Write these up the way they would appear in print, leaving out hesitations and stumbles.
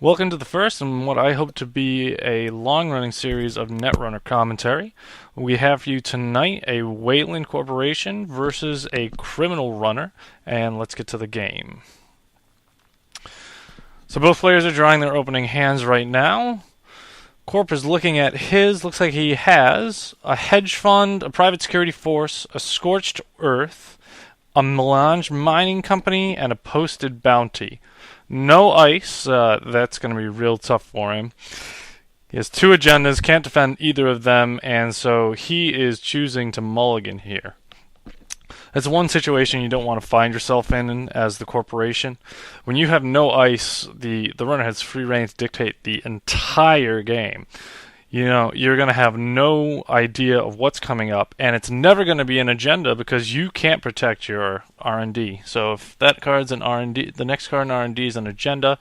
Welcome to the first and what I hope to be a long-running series of NetRunner commentary. We have for you tonight a Weyland Corporation versus a criminal runner, and let's get to the game. So both players are drawing their opening hands right now. Corp is looking at his. Looks like he has a hedge fund, a private security force, a scorched earth, a melange mining company, and a posted bounty. No ice. That's going to be real tough for him. He has two agendas, can't defend either of them, and so he is choosing to mulligan here. That's one situation you don't want to find yourself in as the corporation. When you have no ice, the runner has free reign to dictate the entire game. You know, you're going to have no idea of what's coming up, and it's never going to be an agenda because you can't protect your R&D. So if that card's an R&D, the next card in R&D is an agenda,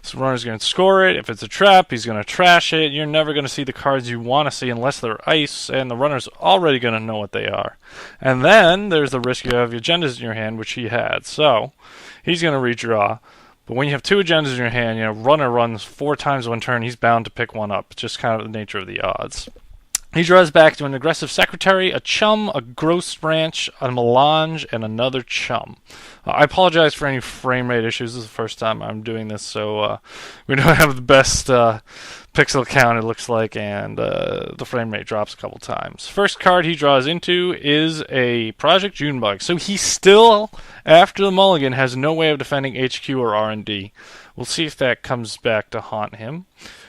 so the runner's going to score it. If it's a trap, he's going to trash it. You're never going to see the cards you want to see unless they're ice, and the runner's already going to know what they are. And then there's the risk you have agendas in your hand, which he had. So he's going to redraw. But when you have two agendas in your hand, you know, runner runs 4 times one turn, he's bound to pick one up. It's just kind of the nature of the odds. He draws back to an aggressive secretary, a chum, a gross branch, a melange, and another chum. I apologize for any frame rate issues. This is the first time I'm doing this, so we don't have the best pixel count, it looks like, and the frame rate drops a couple times. First card he draws into is a Project Junebug. So he still, after the mulligan, has no way of defending HQ or R&D. We'll see if that comes back to haunt him.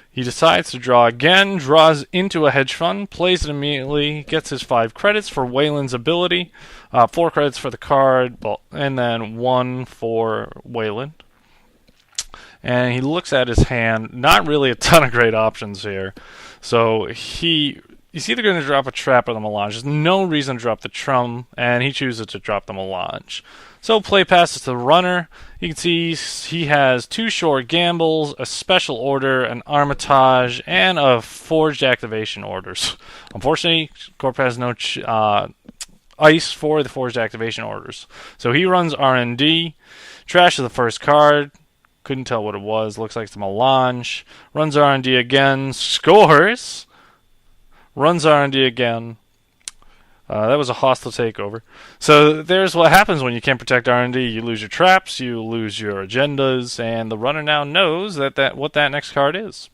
He decides to draw again, draws into a hedge fund, plays it immediately, gets his 5 credits for Weyland's ability, 4 credits for the card, and then 1 for Weyland. And he looks at his hand, not really a ton of great options here. So he's either going to drop a trap or the melange. There's no reason to drop the chum, and he chooses to drop the melange. So play passes to the runner. You can see he has 2 short gambles, a special order, an armitage, and a forged activation orders. Unfortunately, Corp has no ice for the forged activation orders. So he runs R&D, trashes the first card. Couldn't tell what it was. Looks like it's a melange. Runs R&D again. Scores. Runs R&D again. That was a hostile takeover. So there's what happens when you can't protect R&D. You lose your traps, you lose your agendas, and the runner now knows what that next card is.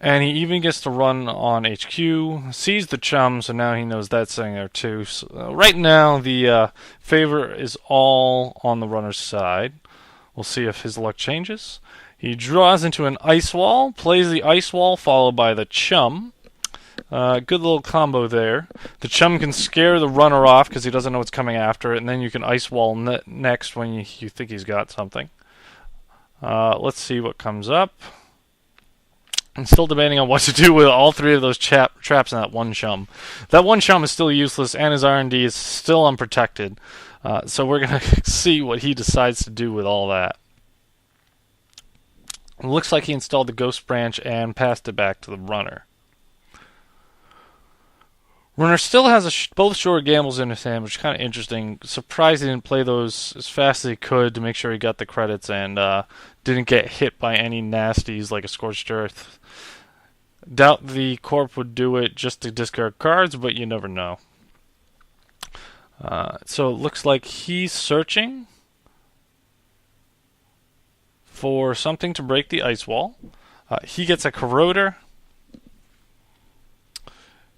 And he even gets to run on HQ, sees the chum, so now he knows that's sitting there too. So, right now, the favor is all on the runner's side. We'll see if his luck changes. He draws into an ice wall, plays the ice wall, followed by the chum. Good little combo there. The chum can scare the runner off because he doesn't know what's coming after it, and then you can ice wall next when you think he's got something. Let's see what comes up. I'm still debating on what to do with all 3 of those traps and that one chum. That one chum is still useless, and his R&D is still unprotected. So we're going to see what he decides to do with all that. It looks like he installed the ghost branch and passed it back to the runner. Runner still has both short gambles in his hand, which is kind of interesting. Surprised he didn't play those as fast as he could to make sure he got the credits and didn't get hit by any nasties like a Scorched Earth. Doubt the Corp would do it just to discard cards, but you never know. So it looks like he's searching for something to break the ice wall. He gets a corroder.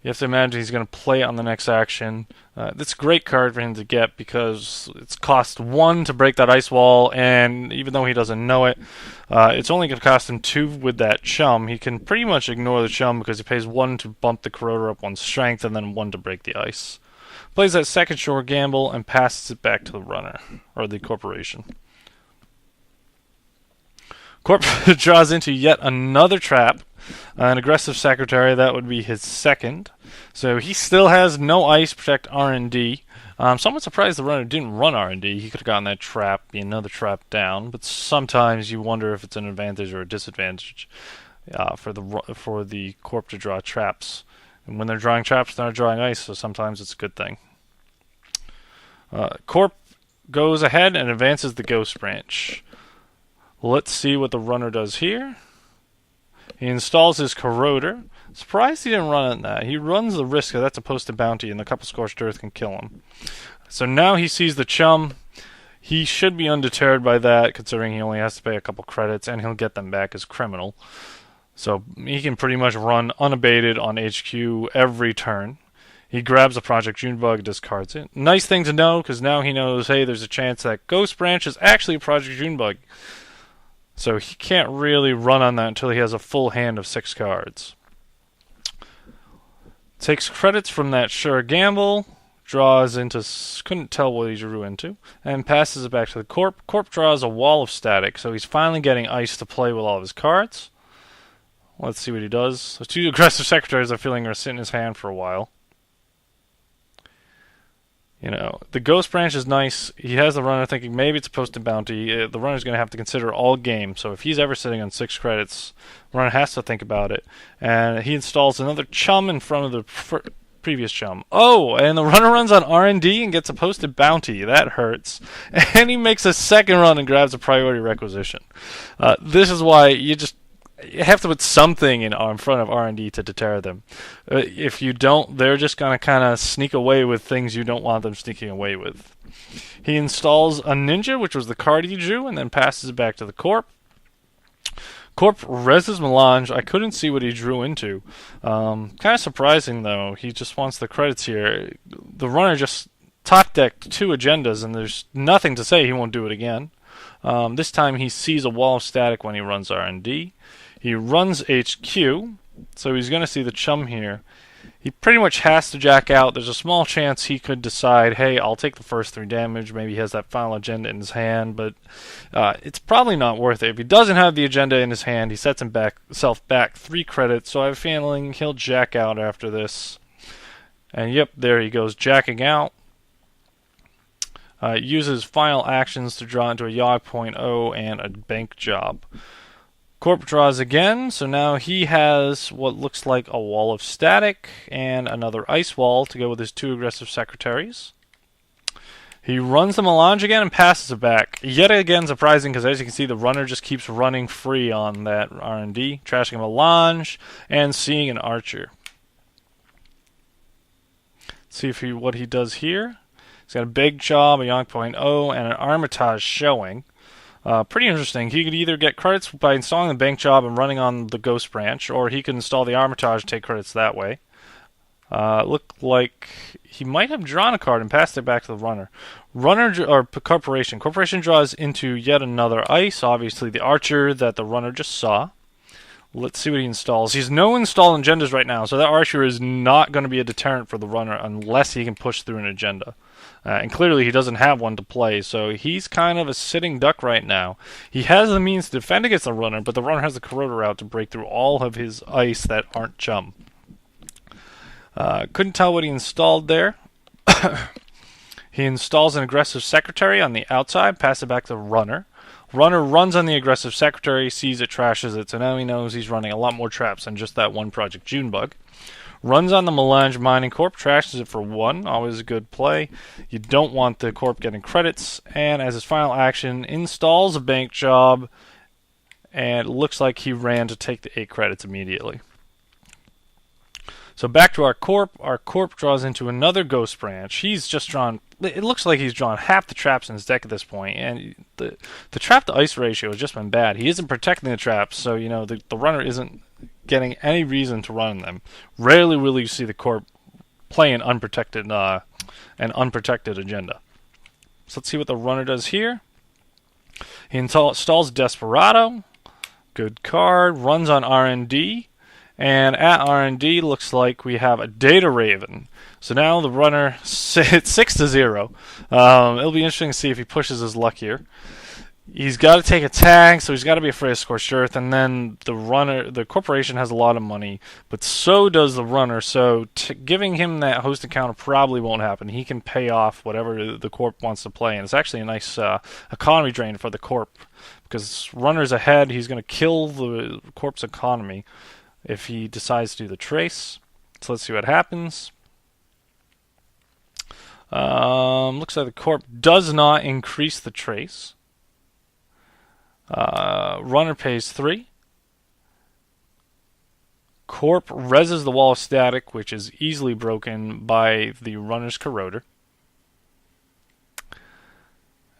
You have to imagine he's going to play on the next action. That's a great card for him to get because it's cost 1 to break that ice wall, and even though he doesn't know it, it's only going to cost him 2 with that chum. He can pretty much ignore the chum because he pays 1 to bump the corroder up 1 strength and then 1 to break the ice. Plays that second short gamble and passes it back to the runner, or the corporation. Corp draws into yet another trap, an aggressive secretary. That would be his second. So he still has no ice to protect R&D. Somewhat surprised the runner didn't run R&D. He could have gotten that trap, be another trap down. But sometimes you wonder if it's an advantage or a disadvantage for the Corp to draw traps. And when they're drawing traps, they're not drawing ice, so sometimes it's a good thing. Corp goes ahead and advances the Ghost Branch. Let's see what the runner does here. He installs his corroder. Surprised he didn't run that. He runs the risk that that's a posted bounty and the couple scorched earth can kill him. So now he sees the chum. He should be undeterred by that, considering he only has to pay a couple credits, and he'll get them back as criminal. So he can pretty much run unabated on HQ every turn. He grabs a Project Junebug, discards it. Nice thing to know, because now he knows, hey, there's a chance that Ghost Branch is actually a Project Junebug. So he can't really run on that until he has a full hand of 6 cards. Takes credits from that Sure Gamble. Draws into, couldn't tell what he drew into, and passes it back to the Corp. Corp draws a wall of static, so he's finally getting ice to play with all of his cards. Let's see what he does. The 2 aggressive secretaries I feeling are sitting in his hand for a while. You know, the Ghost Branch is nice. He has the runner thinking maybe it's a posted bounty. The runner's going to have to consider all game, so if he's ever sitting on 6 credits, the runner has to think about it. And he installs another chum in front of the previous chum. Oh, and the runner runs on R&D and gets a posted bounty. That hurts. And he makes a second run and grabs a priority requisition. This is why you have to put something in front of R&D to deter them. If you don't, they're just going to kind of sneak away with things you don't want them sneaking away with. He installs a ninja, which was the card he drew, and then passes it back to the Corp. Corp reses Melange. I couldn't see what he drew into. Kind of surprising, though. He just wants the credits here. The runner just top decked 2 agendas, and there's nothing to say he won't do it again. This time he sees a wall of static when he runs R&D. He runs HQ, so he's going to see the chum here. He pretty much has to jack out. There's a small chance he could decide, hey, I'll take the first 3 damage. Maybe he has that final agenda in his hand, but it's probably not worth it. If he doesn't have the agenda in his hand, he sets himself back 3 credits, so I have a feeling he'll jack out after this. And yep, there he goes, jacking out. Uses final actions to draw into a Yaw 0.0 and a bank job. Corp draws again, so now he has what looks like a wall of static and another ice wall to go with his 2 aggressive secretaries. He runs the Melange again and passes it back. Yet again surprising, because as you can see, the runner just keeps running free on that R&D, trashing a Melange and seeing an Archer. Let's see what he does here. He's got a big job, a Yonk 0.0, and an Armitage showing. Pretty interesting. He could either get credits by installing the bank job and running on the Ghost Branch, or he could install the Armitage and take credits that way. Looked like he might have drawn a card and passed it back to the runner. Corporation. Corporation draws into yet another ice, obviously the Archer that the runner just saw. Let's see what he installs. He's no install agendas right now, so that Archer is not going to be a deterrent for the runner unless he can push through an agenda. And clearly he doesn't have one to play, so he's kind of a sitting duck right now. He has the means to defend against the runner, but the runner has the corroder out to break through all of his ice that aren't chum. Couldn't tell what he installed there. He installs an aggressive secretary on the outside, pass it back to the runner. Runner runs on the aggressive secretary, sees it, trashes it, so now he knows he's running a lot more traps than just that one Project Junebug. Runs on the Melange Mining Corp, trashes it for 1, always a good play. You don't want the Corp getting credits, and as his final action, installs a bank job, and it looks like he ran to take the 8 credits immediately. So back to our Corp. Our Corp draws into another Ghost Branch. He's just drawn, it looks like he's drawn half the traps in his deck at this point, and the trap to ice ratio has just been bad. He isn't protecting the traps, so you know the runner isn't getting any reason to run them. Rarely will you see the Corp play an unprotected agenda. So let's see what the runner does here. He installs Desperado. Good card. Runs on R&D. And at R&D looks like we have a Data Raven. So now the runner sits 6-0. It'll be interesting to see if he pushes his luck here. He's got to take a tag, so he's got to be afraid of Scorched Earth, and then the corporation has a lot of money, but so does the runner, so giving him that host encounter probably won't happen. He can pay off whatever the corp wants to play, and it's actually a nice economy drain for the corp, because runner's ahead, he's going to kill the corp's economy if he decides to do the trace. So let's see what happens. Looks like the corp does not increase the trace. Runner pays 3. Corp reses the wall of static, which is easily broken by the runner's corroder.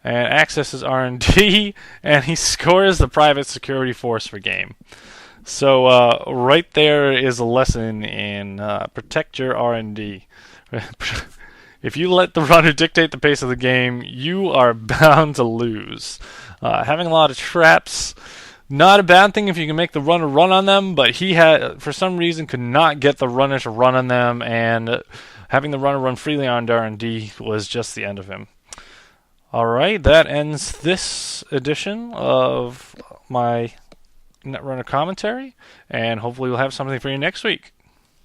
And accesses R&D, and he scores the private security force for game. So right there is a lesson in protect your R&D. If you let the runner dictate the pace of the game, you are bound to lose. Having a lot of traps, not a bad thing if you can make the runner run on them, but he had, for some reason, could not get the runner to run on them, and having the runner run freely on R&D was just the end of him. Alright, that ends this edition of my NetRunner commentary, and hopefully we'll have something for you next week.